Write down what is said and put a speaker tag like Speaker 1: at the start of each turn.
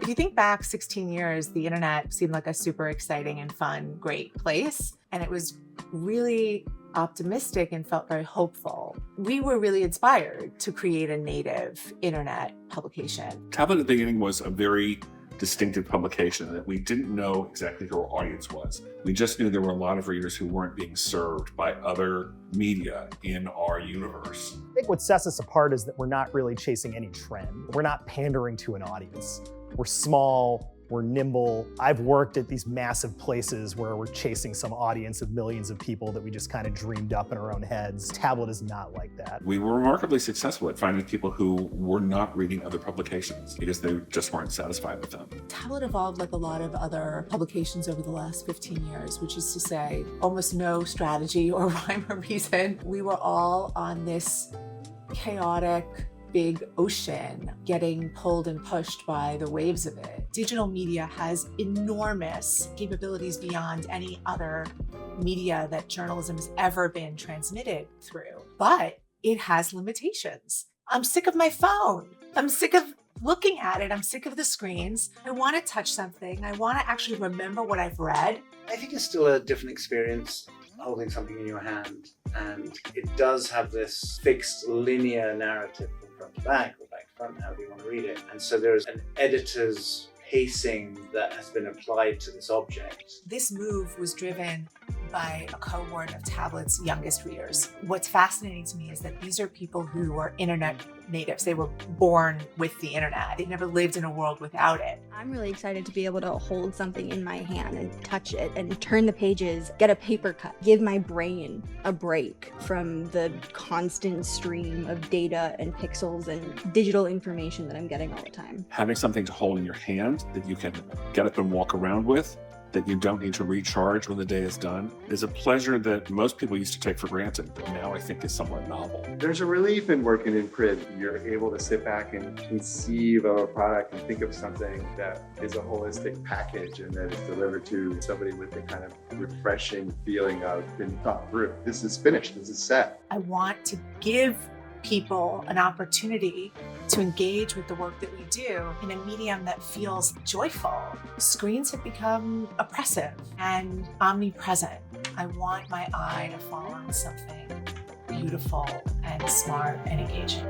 Speaker 1: If you think back 16 years, the internet seemed like a super exciting and fun, great place. And it was really optimistic and felt very hopeful. We were really inspired to create a native internet publication.
Speaker 2: Tablet at the beginning was a very distinctive publication that we didn't know exactly who our audience was. We just knew there were a lot of readers who weren't being served by other media in our universe.
Speaker 3: I think what sets us apart is that we're not really chasing any trend. We're not pandering to an audience. We're small, we're nimble. I've worked at these massive places where we're chasing some audience of millions of people that we just kind of dreamed up in our own heads. Tablet is not like that.
Speaker 2: We were remarkably successful at finding people who were not reading other publications because they just weren't satisfied with them.
Speaker 1: Tablet evolved like a lot of other publications over the last 15 years, which is to say almost no strategy or rhyme or reason. We were all on this chaotic, big ocean getting pulled and pushed by the waves of it. Digital media has enormous capabilities beyond any other media that journalism has ever been transmitted through, but it has limitations. I'm sick of my phone. I'm sick of looking at it. I'm sick of the screens. I want to touch something. I want to actually remember what I've read.
Speaker 4: I think it's still a different experience holding something in your hand, and it does have this fixed linear narrative from front to back or back to front, however you want to read it. And so there's an editor's pacing that has been applied to this object.
Speaker 1: This move was driven by a cohort of Tablet's youngest readers. What's fascinating to me is that these are people who are internet natives. They were born with the internet. They never lived in a world without it.
Speaker 5: I'm really excited to be able to hold something in my hand and touch it and turn the pages, get a paper cut, give my brain a break from the constant stream of data and pixels and digital information that I'm getting all the time.
Speaker 2: Having something to hold in your hand that you can get up and walk around with, that you don't need to recharge when the day is done, is a pleasure that most people used to take for granted, but now I think is somewhat novel.
Speaker 6: There's a relief in working in print. You're able to sit back and conceive of a product and think of something that is a holistic package and that is delivered to somebody with the kind of refreshing feeling of been thought through. This is finished, this is set.
Speaker 1: I want to give people an opportunity to engage with the work that we do in a medium that feels joyful. Screens have become oppressive and omnipresent. I want my eye to fall on something beautiful and smart and engaging.